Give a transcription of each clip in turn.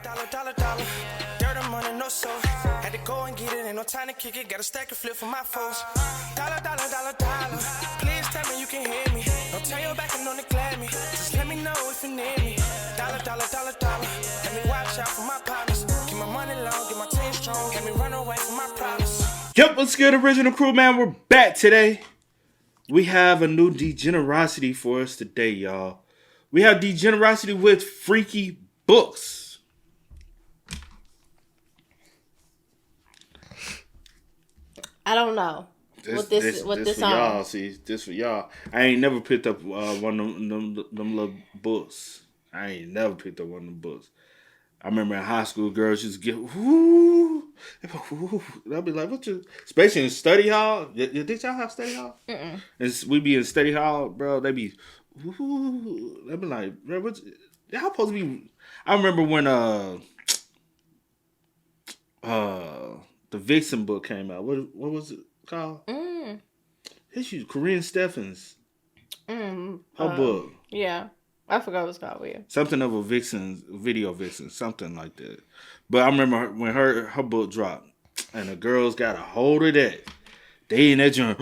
Dollar. Dirt and money, no soul. Had to go and get it, ain't no time to kick it. Got a stack of flip for my foes. Dollar. Please tell me you can hear me. Don't turn your back and don't neglect me. Just let me know if you need me. Dollar. Let me watch out for my partners. Keep my money long, get my team strong. Let me run away from my problems. Yep, what's good, original crew, man? We're back today. We have a new Degenerocity for us today, y'all. We have Degenerocity with freaky books. I don't know what this for on. Y'all. See, this for y'all. I ain't never picked up one of them little books. I ain't never picked up one of them books. I remember in high school, girls just get whoo. They'll be like, "What you?" Especially in study hall. Did y'all have study hall? We be in study hall, bro. They be, whoo. They be like, "Bro, what? Y'all supposed to be?" I remember when the Vixen book came out. What was it called? It's Corinne Steffens. Her book. Yeah. I forgot what it's called. Yeah. Something of a video vixen, something like that. But I remember when her book dropped, and the girls got a hold of that. They in that joint.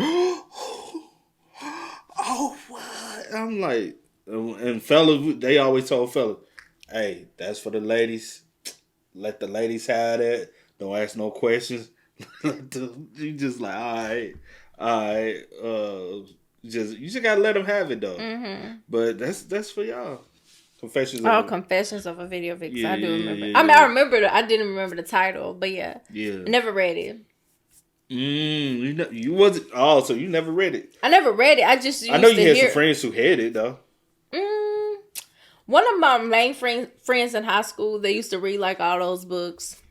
Oh, what? I'm like, and fellas, they always told fellas, "Hey, that's for the ladies. Let the ladies have that. Don't ask no questions." You just like, all right. You just gotta let them have it though. But that's for y'all. Confessions of a Video Vixen. Yeah, I do remember. Yeah. I mean, I remember. I didn't remember the title, but yeah. Yeah. I never read it. You wasn't. Oh, so you never read it? I never read it. I just. I know you had some friends who had it though. One of my main friends in high school, they used to read like all those books.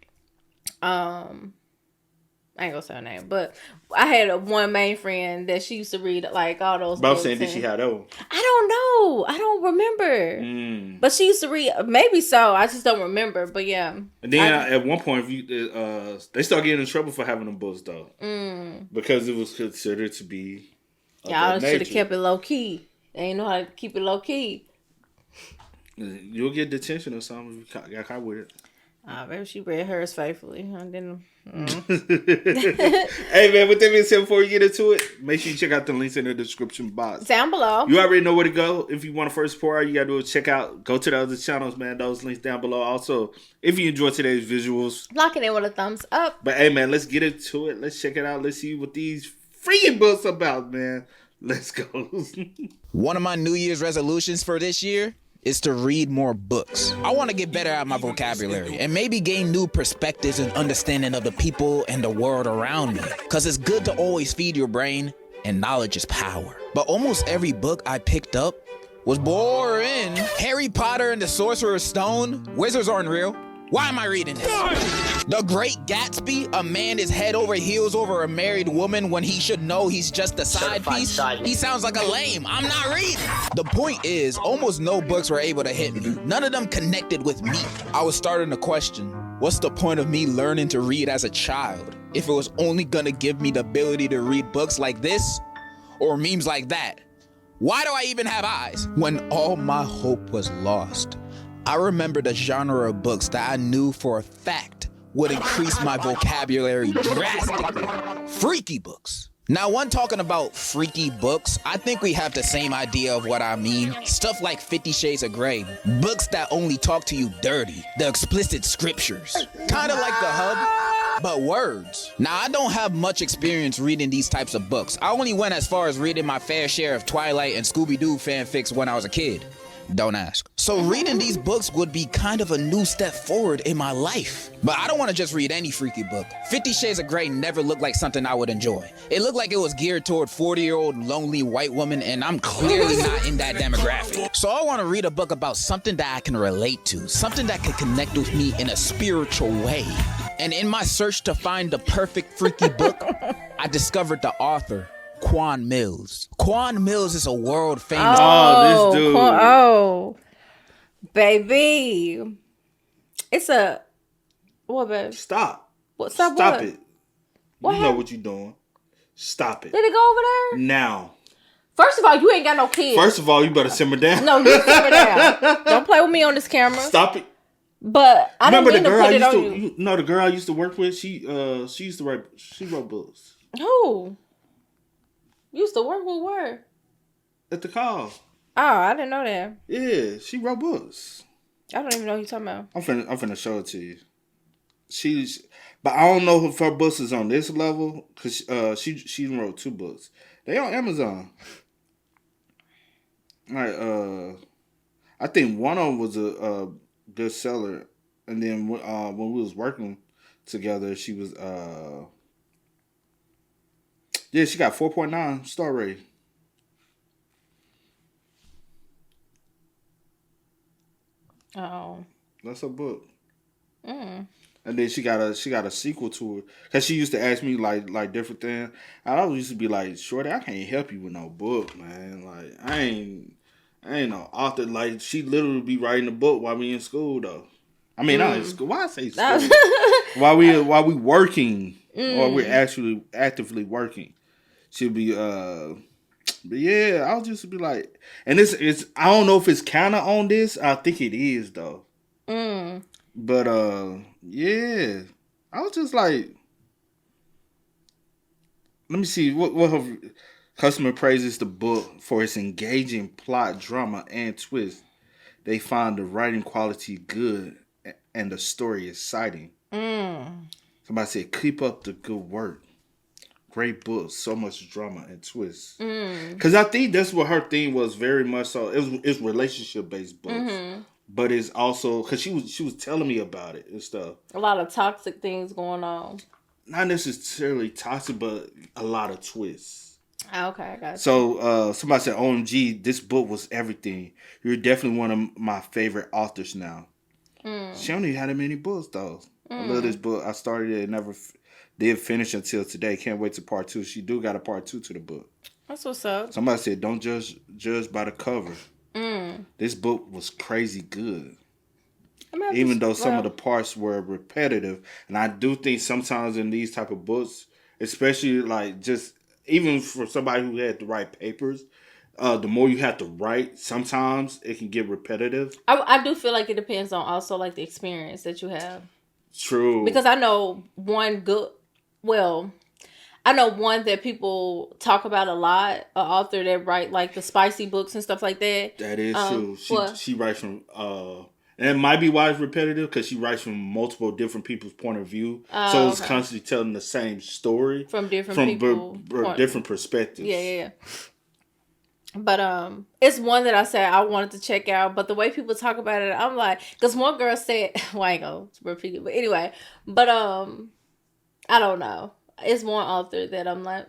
I ain't gonna say her name, but I had one main friend that she used to read like all those books. I'm saying, did she have that one? I don't know. I don't remember. But she used to read, maybe so. I just don't remember. But yeah. And then at one point, they started getting in trouble for having them books though, because it was considered to be. Y'all should have kept it low key. They ain't know how to keep it low key. You'll get detention or something if you got caught with it. Maybe she read hers faithfully. I didn't. Hey man, with that being said, before you get into it, make sure you check out the links in the description box down below. You already know where to go. If you want to first support, you gotta do is go to the other channels, man. Those links down below. Also, if you enjoyed today's visuals, lock it in with a thumbs up. But hey man, let's get into it. Let's check it out. Let's see what these freaking books about, man. Let's go. One of my New Year's resolutions for this year is to read more books. I want to get better at my vocabulary and maybe gain new perspectives and understanding of the people and the world around me. Cause it's good to always feed your brain, and knowledge is power. But almost every book I picked up was boring. Harry Potter and the Sorcerer's Stone, wizards aren't real. Why am I reading this? The Great Gatsby, a man is head over heels over a married woman when he should know he's just a side piece. He sounds like a lame. I'm not reading. The point is, almost no books were able to hit me. None of them connected with me. I was starting to question, what's the point of me learning to read as a child if it was only gonna give me the ability to read books like this or memes like that? Why do I even have eyes when all my hope was lost? I remember the genre of books that I knew for a fact would increase my vocabulary drastically. Freaky books. Now, when talking about freaky books, I think we have the same idea of what I mean. Stuff like 50 Shades of Grey. Books that only talk to you dirty. The explicit scriptures. Kind of like The Hub, but words. Now, I don't have much experience reading these types of books. I only went as far as reading my fair share of Twilight and Scooby-Doo fanfics when I was a kid. Don't ask. So reading these books would be kind of a new step forward in my life. But I don't want to just read any freaky book. 50 Shades of Grey never looked like something I would enjoy. It looked like it was geared toward 40-year-old lonely white woman, and I'm clearly not in that demographic. So I want to read a book about something that I can relate to, something that can connect with me in a spiritual way. And in my search to find the perfect freaky book, I discovered the author, Quan Millz. Quan Millz is a world famous. Oh, this dude. Baby. It's a. What, babe? Stop. What? Stop what? It. You What know happened? what you're doing. Stop it. Did it go over there? Now. First of all, you ain't got no kids. First of all, you better simmer down. No, you simmer down. Don't play with me on this camera. Stop it. But I Remember didn't the mean girl to I put it used on to, you. you know, the girl I used to work with. She used to write. She wrote books Who? You used to work with where? at the call. Oh, I didn't know that. Yeah, she wrote books. I don't even know who you're talking about. I'm finna show it to you. But I don't know if her books is on this level because she wrote 2 books. They on Amazon. Like I think one of them was a good seller, and then when we was working together, she was she got 4.9 star rating. Oh. That's her book. Mm. And then she got a sequel to it because she used to ask me like different things. I always used to be like, "Shorty, I can't help you with no book, man. Like I ain't no author. Like she literally be writing a book while we in school though. I mean, not in school. Why I say school? while we working or we're actually actively working, she'll be But yeah, I'll just be like, and it's I don't know if it's kind of on this. I think it is though. Mm. But yeah, I was just like, let me see what her customer praises the book for its engaging plot, drama, and twist. They find the writing quality good and the story exciting. Somebody said, keep up the good work. Great book, so much drama and twists. Because I think that's what her theme was very much so. It's relationship based books. But it's also because she was telling me about it and stuff. A lot of toxic things going on. Not necessarily toxic, but a lot of twists. Okay, I got you. So somebody said, "OMG, this book was everything. You're definitely one of my favorite authors now." She don't even have that many books though. I love this book. I started it and never did finish until today. Can't wait to part 2. She do got a part 2 to the book. That's what's up. Somebody said, "Don't judge by the cover." This book was crazy good. Even though some of the parts were repetitive. And I do think sometimes in these type of books, especially like just even for somebody who had to write papers, the more you have to write, sometimes it can get repetitive. I do feel like it depends on also like the experience that you have. True. Because I know one that people talk about a lot, an author that write like the spicy books and stuff like that. That is true. She writes from, and it might be why it's repetitive because she writes from multiple different people's point of view. So it's constantly telling the same story from different people, different perspectives. Yeah. But it's one that I said I wanted to check out, but the way people talk about it, I'm like, because one girl said, well, I ain't gonna repeat it, but anyway, but I don't know. It's one author that I'm like,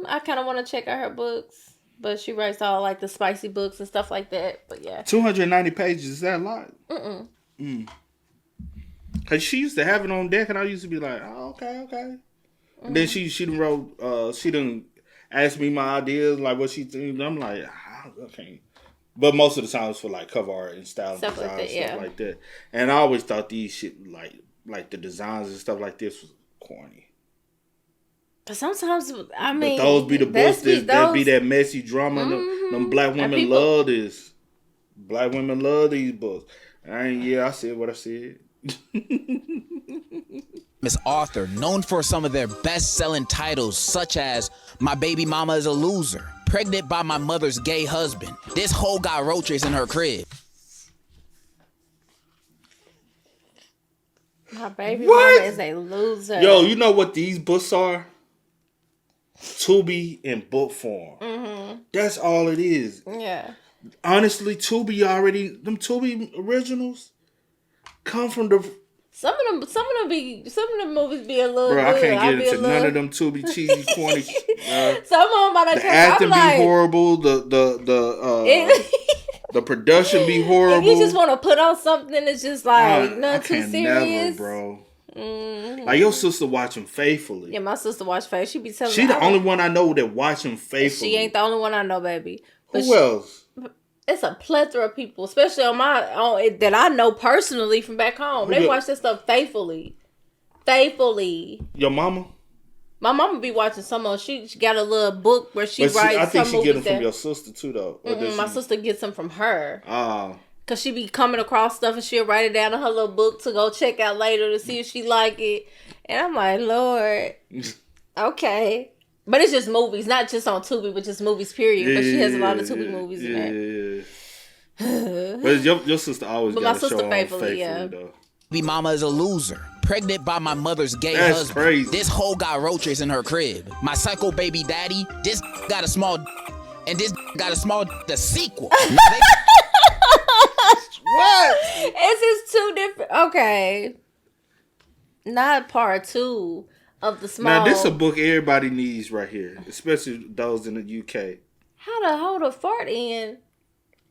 I kind of want to check out her books, but she writes all like the spicy books and stuff like that. But yeah, 290 pages, is that a lot? Cause she used to have it on deck, and I used to be like, oh, okay. And then she done wrote, she done asked me my ideas, like what she thinks. I'm like, okay. But most of the time it's for like cover art and style stuff design, like that, stuff like that. And I always thought these shit like the designs and stuff like this was corny. But sometimes I mean, but those be the books that be that messy drama. Them black women love this. Black women love these books. I said what I said. Miss Author, known for some of their best-selling titles such as My Baby Mama is a Loser, Pregnant by My Mother's Gay Husband, This Hoe Got Roaches in Her Crib. My baby mama is a loser. Yo, you know what these books are? Tubi in book form. That's all it is. Yeah. Honestly, them Tubi originals come from the. Some of them movies be a little. Bro, I good. can't get into none of them Tubi cheesy corny. Some of them by the acting be horrible. The production be horrible. If you just want to put on something that's just like not too serious, never, bro. Like your sister watch them faithfully. Yeah, my sister watch faithfully. She be telling me. She the only one I know that watch them faithfully. She ain't the only one I know, baby. But who else? It's a plethora of people, especially that I know personally from back home. They watch this stuff faithfully. Your mama? My mama be watching some of. She got a little book where she writes. I think she get them from your sister too, though. My sister gets them from her. Cause she be coming across stuff and she'll write it down in her little book to go check out later to see if she like it. And I'm like, Lord, okay. But it's just movies, not just on Tubi, but just movies, period. Yeah, but she has a lot of Tubi movies in there. But your sister always got to show on faithfully, though. Baby mama is a loser. Pregnant by my mother's gay That's husband. crazy. This hoe got roaches in her crib. My psycho baby daddy, this got a small and this got a small the sequel. What? It's just two different. Okay. Not part 2 of the small. Now, this is a book everybody needs right here, especially those in the UK. How to hold a fart in?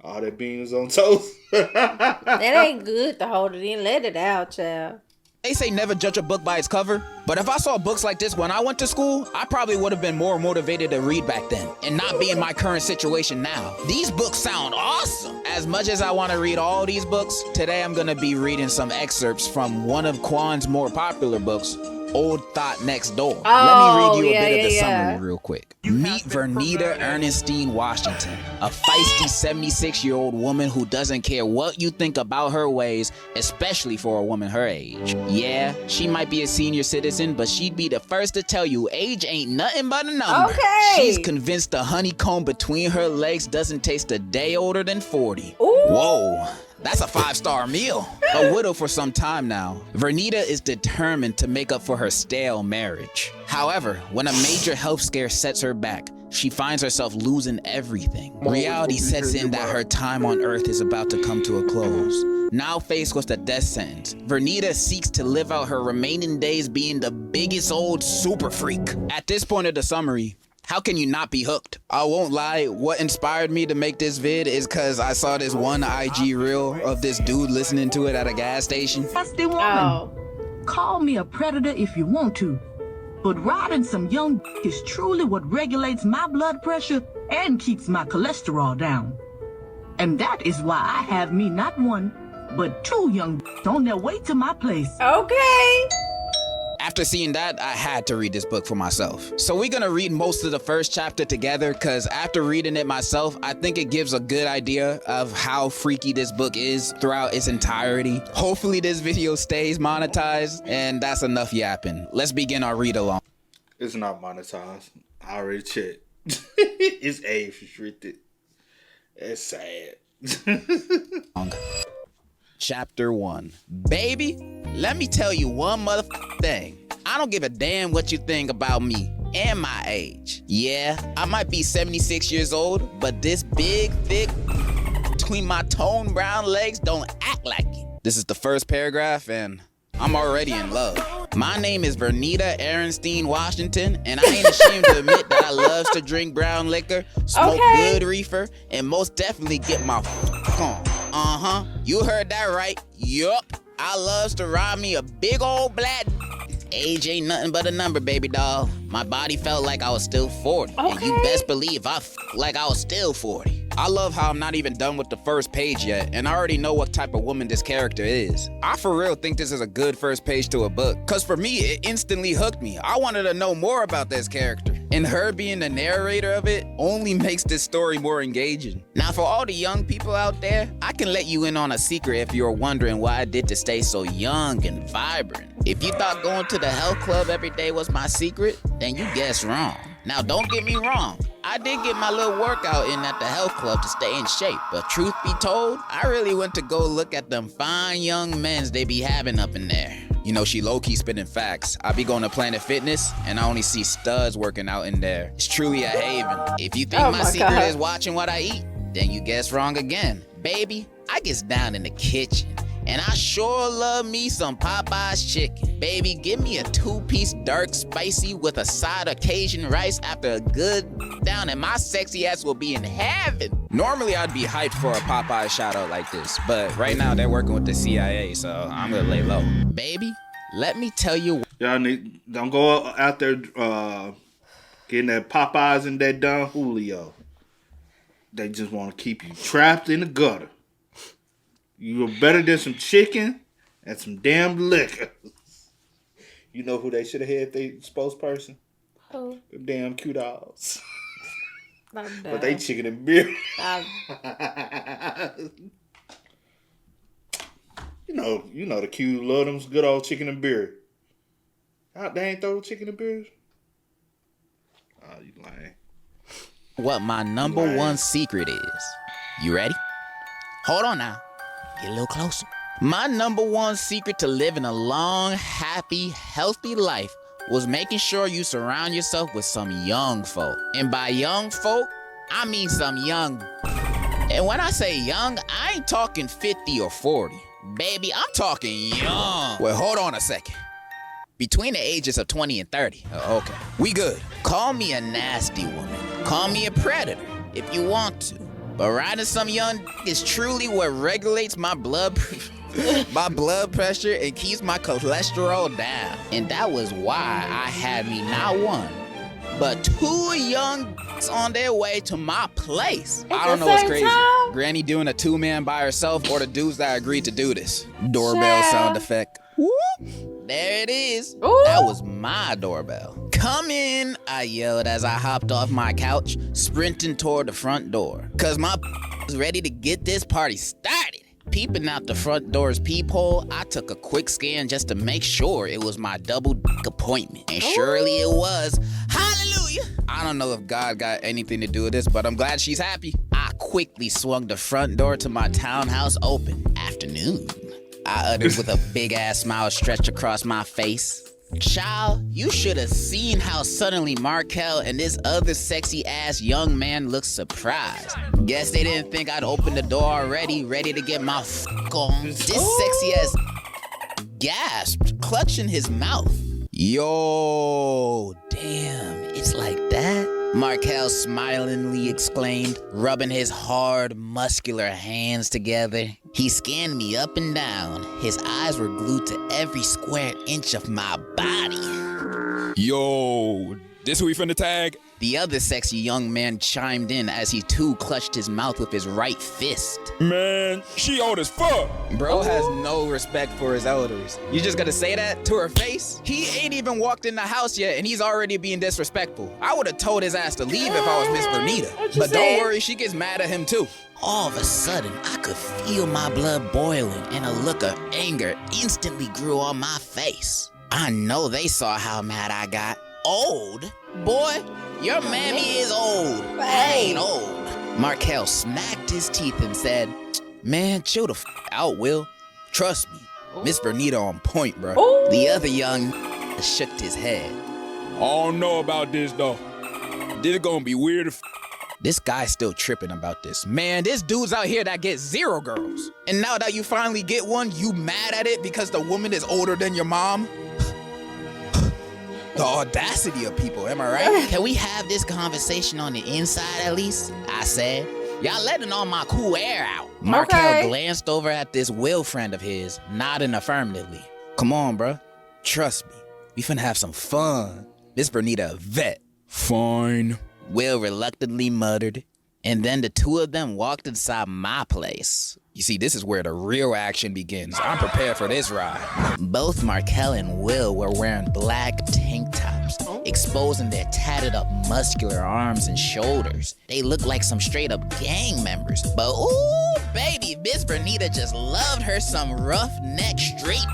All that beans on toast. That ain't good to hold it in. Let it out, child. They say never judge a book by its cover, but if I saw books like this when I went to school, I probably would have been more motivated to read back then and not be in my current situation now. These books sound awesome. As much as I want to read all these books, today I'm going to be reading some excerpts from one of Quan's more popular books, Old Thought Next Door. Let me read you a bit of the summary real quick. Meet 𝓕𝓻𝓮𝓪𝓴𝔂, Washington, a feisty 76-year-old woman who doesn't care what you think about her ways, especially for a woman her age. Yeah, she might be a senior citizen, but she'd be the first to tell you age ain't nothing but a number. Okay. She's convinced the honeycomb between her legs doesn't taste a day older than 40. Ooh. Whoa. That's a 5-star meal. A widow for some time now, 𝓕𝓻𝓮 is determined to make up for her stale marriage. However, when a major health scare sets her back, she finds herself losing everything. Reality sets in that her time on Earth is about to come to a close. Now faced with the death sentence, 𝓕𝓻𝓮 seeks to live out her remaining days being the biggest old super freak. At this point of the summary, how can you not be hooked? I won't lie, what inspired me to make this vid is cause I saw this one IG reel of this dude listening to it at a gas station. Nasty woman. Oh. Call me a predator if you want to, but riding some young is truly what regulates my blood pressure and keeps my cholesterol down. And that is why I have me not one, but 2 young on their way to my place. Okay. After seeing that, I had to read this book for myself. So we're gonna read most of the first chapter together, cause after reading it myself, I think it gives a good idea of how freaky this book is throughout its entirety. Hopefully this video stays monetized, and that's enough yapping. Let's begin our read along. It's not monetized. I already checked. It's age restricted. It's sad. Chapter 1. Baby, let me tell you one motherfucking thing. I don't give a damn what you think about me and my age. Yeah, I might be 76 years old, but this big, thick between my toned brown legs don't act like it. This is the first paragraph, and I'm already in love. My name is 𝓕𝓻𝓮𝓪𝓴𝔂, Washington, and I ain't ashamed to admit that I loves to drink brown liquor, smoke good reefer, and most definitely get my on. You heard that right. Yup. I loves to ride me a big old black. Age ain't nothing but a number, baby doll. My body felt like I was still 40. And you best believe I like I was still 40. I love how I'm not even done with the first page yet, and I already know what type of woman this character is. I for real think this is a good first page to a book, cause for me, it instantly hooked me. I wanted to know more about this character, and her being the narrator of it only makes this story more engaging. Now for all the young people out there, I can let you in on a secret if you're wondering what I did to stay so young and vibrant. If you thought going to the health club every day was my secret, then you guessed wrong. Now don't get me wrong, I did get my little workout in at the health club to stay in shape, but truth be told, I really went to go look at them fine young men's they be having up in there. You know, she low-key spitting facts. I be going to Planet Fitness, and I only see studs working out in there. It's truly a haven. If you think my secret is watching what I eat, then you guess wrong again. Baby, I gets down in the kitchen, and I sure love me some Popeye's chicken. Baby, give me a 2-piece dark spicy with a side of Cajun rice after a good down, and my sexy ass will be in heaven. Normally, I'd be hyped for a Popeye shout out like this, but right now they're working with the CIA, so I'm gonna lay low. Baby, let me tell you. Y'all don't go out there getting that Popeyes and that Don Julio. They just want to keep you trapped in the gutter. You're better than some chicken and some damn liquor. You know who they should have had their spokesperson? Who? The damn cute dolls. But they chicken and beer. You know the Q love them good old chicken and beer. They ain't throw chicken and beers? Oh, you lying. What my number one secret is. You ready? Hold on now. Get a little closer. My number one secret to living a long, happy, healthy life was making sure you surround yourself with some young folk. And by young folk, I mean some young. And when I say young, I ain't talking 50 or 40. Baby, I'm talking young. Well, hold on a second. Between the ages of 20 and 30. Okay, we good. Call me a nasty woman. Call me a predator if you want to. But riding some young is truly what regulates my blood pressure and keeps my cholesterol down. And that was why I had me not one, but 2 young on their way to my place. I don't know what's crazy. Time? Granny doing a 2-man by herself or the dudes that agreed to do this. Doorbell sound effect. Whoop. There it is. Ooh. That was my doorbell. Come in, I yelled as I hopped off my couch, sprinting toward the front door. Cause my was ready to get this party started. Peeping out the front door's peephole, I took a quick scan just to make sure it was my double appointment. And surely it was. Hallelujah! I don't know if God got anything to do with this, but I'm glad she's happy. I quickly swung the front door to my townhouse open. Afternoon, I uttered with a big-ass smile stretched across my face. Child, you should have seen how suddenly Markel and this other sexy-ass young man looked surprised. Guess they didn't think I'd opened the door already, ready to get my on. This sexy-ass gasped, clutching his mouth. Yo, damn, it's like that? Markel smilingly exclaimed, rubbing his hard, muscular hands together. He scanned me up and down. His eyes were glued to every square inch of my body. Yo, this who we finna tag? The other sexy young man chimed in as he too clutched his mouth with his right fist. Man, she old as fuck. Bro has no respect for his elders. You just gonna say that to her face? He ain't even walked in the house yet and he's already being disrespectful. I would've told his ass to leave if I was Miss Bernita. But don't worry, she gets mad at him too. All of a sudden, I could feel my blood boiling and a look of anger instantly grew on my face. I know they saw how mad I got. Old? Boy, your mammy is old. I ain't old. Markel smacked his teeth and said, man, chill the out, Will. Trust me. Miss Bernita on point, bro. Ooh. The other young shook his head. I don't know about this, though. This gonna be weird as This guy's still tripping about this. Man, there's dudes out here that get 0 girls. And now that you finally get one, you mad at it because the woman is older than your mom? The audacity of people, am I right? Can we have this conversation on the inside at least? I said. Y'all letting all my cool air out. Markel glanced over at this Will friend of his, nodding affirmatively. Come on, bruh. Trust me. We finna have some fun. Miss Bernita a vet. Fine. Will reluctantly muttered. And then the 2 of them walked inside my place. You see, this is where the real action begins. I'm prepared for this ride. Both Markel and Will were wearing black tank tops, exposing their tatted up muscular arms and shoulders. They looked like some straight up gang members. But ooh, baby, Miss Bernita just loved her some roughneck street.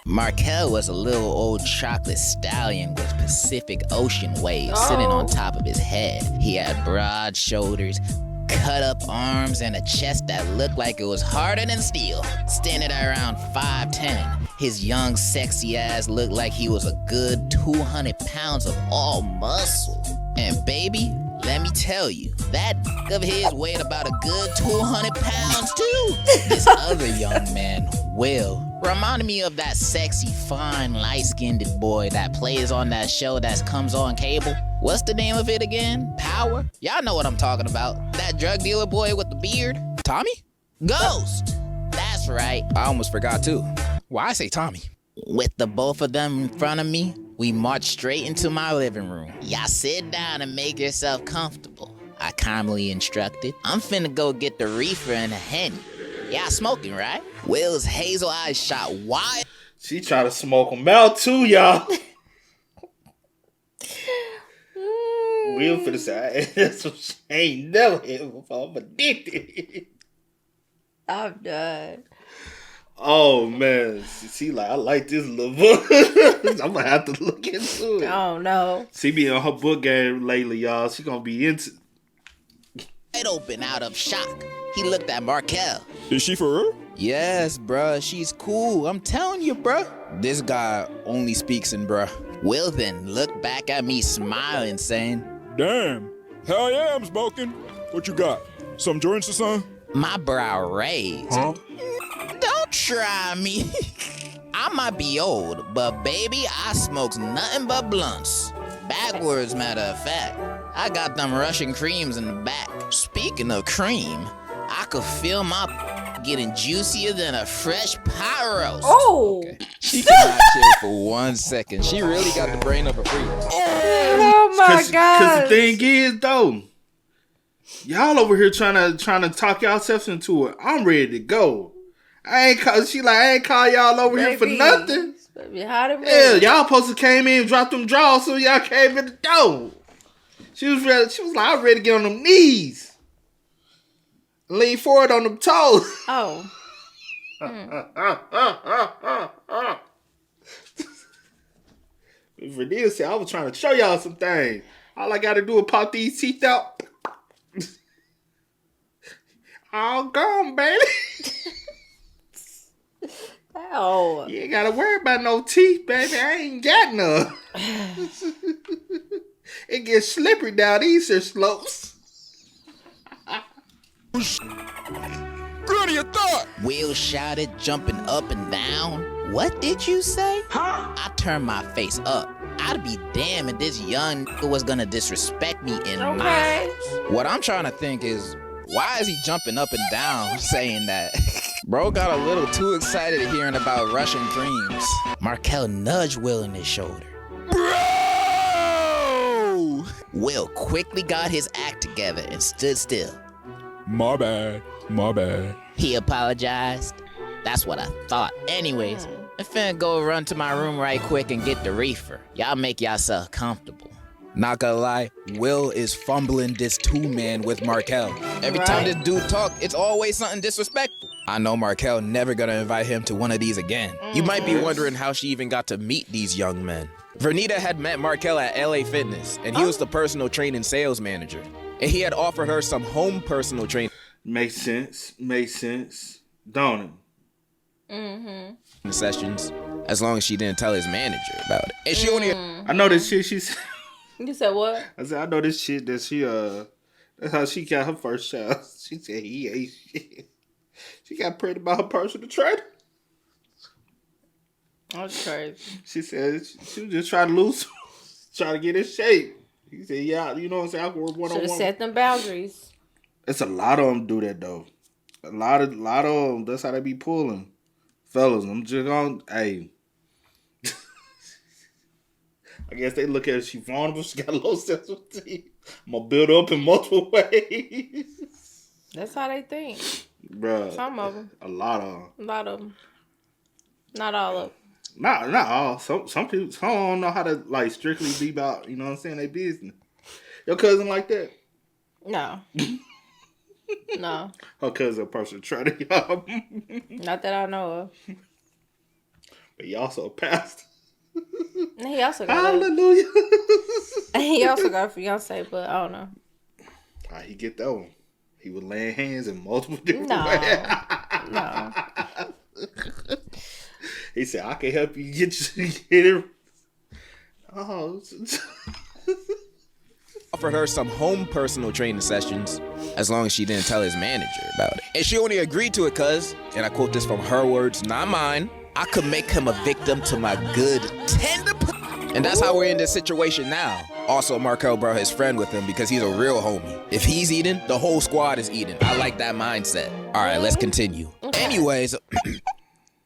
Markel was a little old chocolate stallion with Pacific Ocean waves sitting on top of his head. He had broad shoulders, cut up arms, and a chest that looked like it was harder than steel. Standing at around 5'10", his young sexy ass looked like he was a good 200 pounds of all muscle. And baby, let me tell you, that of his weighed about a good 200 pounds too. This other young man, Will, reminded me of that sexy, fine, light-skinned boy that plays on that show that comes on cable. What's the name of it again? Power? Y'all know what I'm talking about. That drug dealer boy with the beard. Tommy? Ghost. That's right. I almost forgot too. Why I say Tommy? With the both of them in front of me, we marched straight into my living room. Y'all sit down and make yourself comfortable, I calmly instructed. I'm finna go get the reefer and a Henny. Y'all smoking, right? Will's hazel eyes shot wide. She tried to smoke them out too, y'all. Will finna say, that's what she ain't never hit before. I'm addicted. I'm done. Oh man, see, like I like this little book. I'm gonna have to look into it. Oh no. She be on her book game lately, y'all. She gonna be into. Wide open out of shock. He looked at Markel. Is she for real? Yes, bruh, she's cool. I'm telling you, bruh. This guy only speaks in bruh. Will then looked back at me smiling, saying, Damn. Hell yeah, I'm smoking. What you got? Some joints or something? my brow raised. Huh? Don't try me. I might be old, but baby, I smokes nothing but blunts. Backwards, matter of fact. I got them Russian creams in the back. Speaking of cream, I could feel my getting juicier than a fresh pot roast. Oh. Okay. She cannot chill for 1 second. She really got the brain of a freak. Oh my Cause god. the thing is though, y'all over here trying to talk yourselves into it. I'm ready to go. I ain't call y'all over here for nothing. Baby, how did Yeah, y'all supposed to came in and dropped them drawers so y'all came in the door. She was like, I'm ready to get on them knees. Lean forward on them toes. Oh. Vanilla said, I was trying to show y'all some things. All I gotta do is pop these teeth out. All gone, baby. Oh. You ain't gotta worry about no teeth, baby. I ain't got none. It gets slippery down these here slopes. Granny, a thought. Will shouted, jumping up and down. What did you say? Huh? I turned my face up. I'd be damned if this young was gonna disrespect me in my Okay. house. What I'm trying to think is, why is he jumping up and down saying that? Bro got a little too excited hearing about Russian creams. Markel nudged Will in his shoulder. Bro! Will quickly got his act together and stood still. My bad. My bad. He apologized. That's what I thought. Anyways, I'm finna go run to my room right quick and get the reefer. Y'all make yourself comfortable. Not gonna lie, Will is fumbling this two-man with Markel. Every time this dude talk, it's always something disrespectful. I know Markel never gonna invite him to one of these again. You might be wondering how she even got to meet these young men. Vernita had met Markel at LA Fitness, and he was the personal training sales manager. And he had offered her some home personal training Makes sense. Don't it? sessions, as long as she didn't tell his manager about it. And she only I know this shit she said. You said what? I said, I know this shit that she, that's how she got her first child. She said he ate shit. She got pregnant by her personal trainer. That's crazy. She said she was just trying to lose, trying to get in shape. He said, yeah, you know what I'm saying? I can work Should have one-on-one. set them boundaries. It's a lot of them do that, though. A lot of them, that's how they be pulling. Fellas, I'm just going, hey. I guess they look at her, she vulnerable, she got low sensitivity. I'm going to build her up in multiple ways. That's how they think. Bruh. Some of them. A lot of them. A lot of them. Not all of them. Not all. Some people, some don't know how to, like, strictly be about, you know what I'm saying, their business. Your cousin like that? No. No. Her cousin a personal trainer, y'all. Not that I know of. But he also a pastor. And he also got Hallelujah. he also got a fiance, but I don't know. How he get that one? He was laying hands in multiple different No. ways. No. He said, I can help you get it. Oh. offered her some home personal training sessions, as long as she didn't tell his manager about it. And she only agreed to it cause, and I quote this from her words, not mine, I could make him a victim to my good tender and that's how we're in this situation now. Also, Markel brought his friend with him because he's a real homie. If he's eating, the whole squad is eating. I like that mindset. All right, let's continue.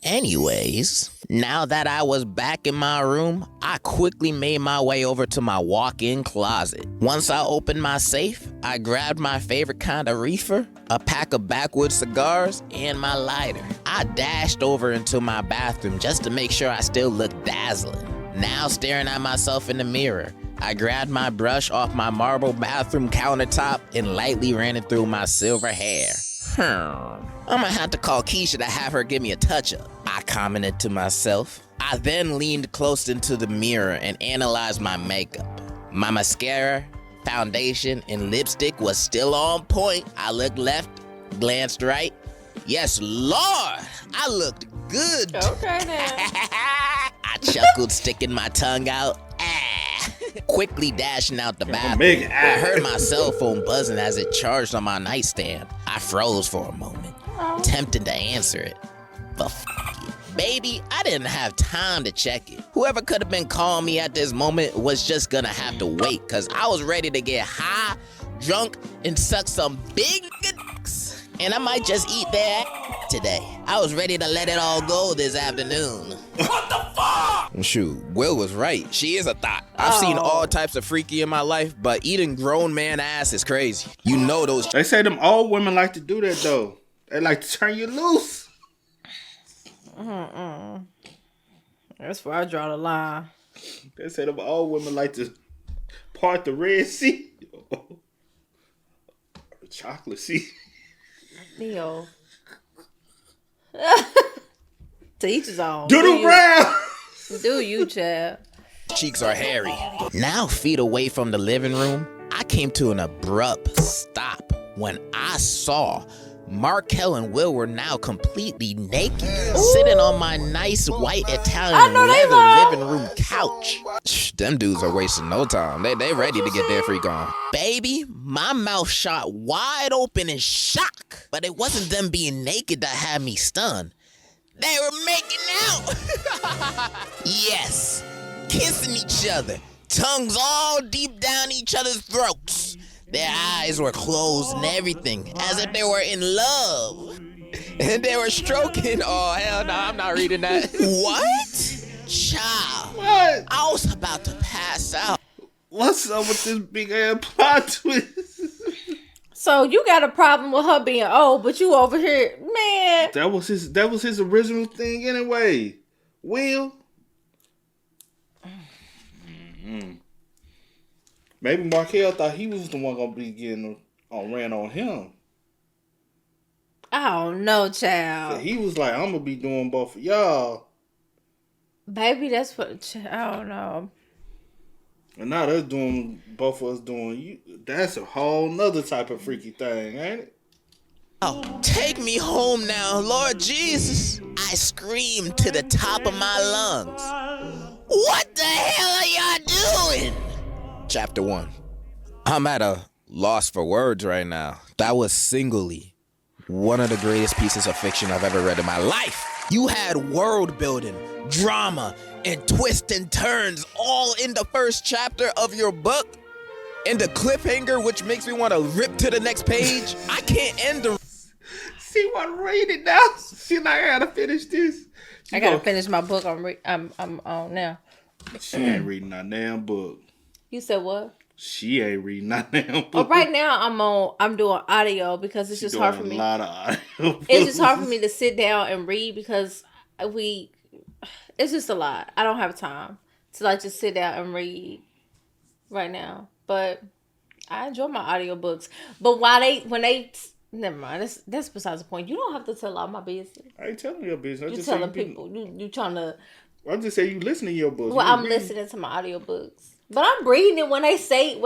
Anyways, now that I was back in my room, I quickly made my way over to my walk-in closet. Once I opened my safe, I grabbed my favorite kind of reefer, a pack of backwoods cigars, and my lighter. I dashed over into my bathroom just to make sure I still looked dazzling. Now staring at myself in the mirror, I grabbed my brush off my marble bathroom countertop and lightly ran it through my silver hair. I'm gonna have to call Keisha to have her give me a touch-up, I commented to myself. I then leaned close into the mirror and analyzed my makeup. My mascara, foundation, and lipstick was still on point. I looked left, glanced right. Yes, Lord, I looked good. Okay, then. I chuckled, sticking my tongue out. Quickly dashing out the bathroom, I heard my cell phone buzzing as it charged on my nightstand. I froze for a moment, tempted to answer it. But it, baby, I didn't have time to check it. Whoever could have been calling me at this moment was just gonna have to wait, cause I was ready to get high, drunk, and suck some big dicks. And I might just eat their ass today. I was ready to let it all go this afternoon. What the fuck? Shoot, Will was right. She is a thought. I've seen all types of freaky in my life, but eating grown man ass is crazy. You know those. They say them old women like to do that though. They like to turn you loose. That's where I draw the line. They say them old women like to part the Red Sea. The chocolate sea. Neo. To each his own. Doodle Brown. Do you, Chad? Cheeks are hairy. Now, feet away from the living room, I came to an abrupt stop when I saw Markel and Will were now completely naked, sitting on my nice white Italian leather living room couch. Them dudes are wasting no time. They ready to get their freak on. Baby, my mouth shot wide open in shock, but it wasn't them being naked that had me stunned. They were making out. Yes, kissing each other, tongues all deep down each other's throats. Their eyes were closed and everything, as if they were in love. And they were stroking. Oh, hell no, I'm not reading that. What? Child. What? I was about to pass out. What's up with this big ass plot twist? So you got a problem with her being old, but you over here, man. That was his original thing anyway. Will. Maybe Markel thought he was the one gonna be getting ran on him. I don't know, child. So he was like, I'm gonna be doing both of y'all. Baby, that's what, I don't know. And now they're doing, both of us doing you. That's a whole nother type of freaky thing, ain't it? Oh, take me home now, Lord Jesus. I screamed to the top of my lungs. What the hell are y'all doing? Chapter 1. I'm at a loss for words right now. That was singly one of the greatest pieces of fiction I've ever read in my life. You had world building, drama, and twists and turns all in the first chapter of your book. And the cliffhanger, which makes me want to rip to the next page. I can't end the... She want to read it now. She like, I gotta finish this. I gotta finish my book. I'm on now. She ain't reading that damn book. You said what? She ain't reading that damn book. Oh, right now I'm doing audio because it's just hard for me. A lot of audio. It's just hard for me to sit down and read because it's just a lot. I don't have time to like just sit down and read right now. But I enjoy my audiobooks. But never mind. That's besides the point. You don't have to tell all my business. I ain't telling your business. You telling people. You trying to. I just say you listen to your books. Well, I'm listening to my audiobooks. But I'm reading it when they say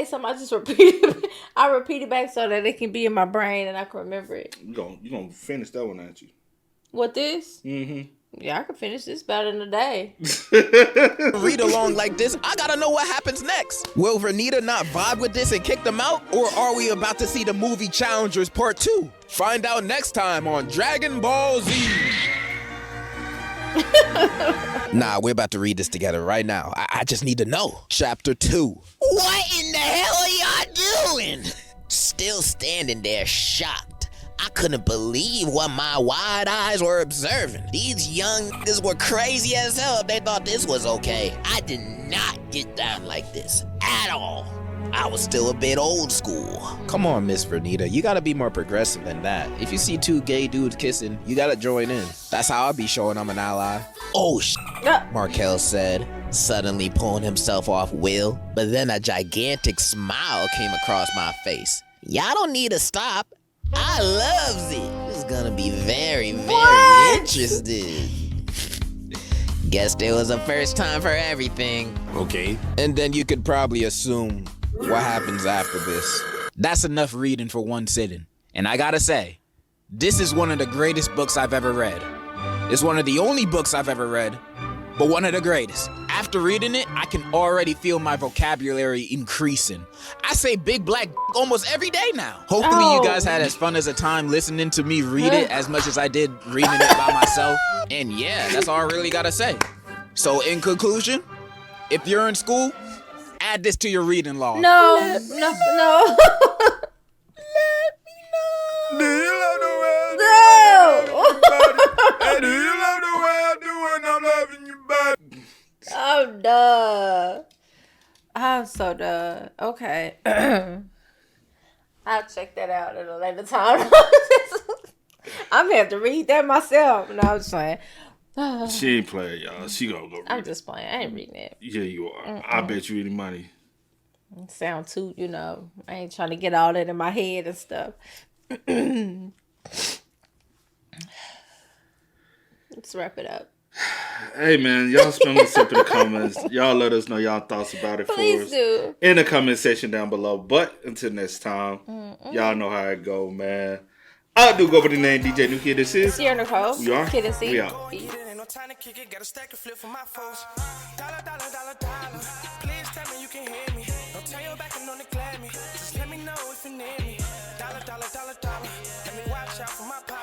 something. I just repeat it. I repeat it back so that it can be in my brain and I can remember it. You gonna finish that one, aren't you? What this? Mm-hmm. Yeah, I can finish this better in a day. Read along like this. I gotta know what happens next. Will Vernita not vibe with this and kick them out, or are we about to see the movie Challengers Part 2? Find out next time on Dragon Ball Z. Nah, we're about to read this together right now. I just need to know. Chapter 2. What in the hell are y'all doing? Still standing there shocked. I couldn't believe what my wide eyes were observing. These young niggas were crazy as hell if they thought this was okay. I did not get down like this at all. I was still a bit old school. Come on, Miss Vernita. You gotta be more progressive than that. If you see two gay dudes kissing, you gotta join in. That's how I'll be showing I'm an ally. Oh, Markel said, suddenly pulling himself off Will. But then a gigantic smile came across my face. Y'all don't need to stop. I loves it. It's gonna be very, very interesting. Guess there was a first time for everything. Okay. And then you could probably assume what happens after this. That's enough reading for one sitting. And I gotta say, this is one of the greatest books I've ever read. It's one of the only books I've ever read, but one of the greatest. After reading it, I can already feel my vocabulary increasing. I say big black almost every day now. Hopefully you guys had as fun as a time listening to me read it as much as I did reading it by myself. And yeah, that's all I really gotta say. So in conclusion, if you're in school, add this to your reading log. No. Do you love the way I do No. do you love the way I do when I'm loving you back? I'm done. I'm so done. Okay. I'll check that out at a later time. I'm gonna have to read that myself. No, I'm just playing. She ain't playing, y'all. She gonna go read I'm just playing. I ain't reading it. Yeah, you are. I bet you any money. Sound too, I ain't trying to get all that in my head and stuff. Let's wrap it up. Hey, man, y'all spend us up in the comments. Y'all let us know y'all thoughts about it Please for us do. in the comment section down below. But until next time, y'all know how it go, man. I do go by the name DJ New Kid. This is Sierra Nicole. We are. Kid and C. We out. Peace. Ain't no time to kick it, got a stack of flip for my foes. Dollar, dollar, dollar, dollar. Please tell me you can hear me. Don't turn your back and don't neglect me. Just let me know if you need me. Dollar, dollar, dollar, dollar. Let me watch out for my pocket.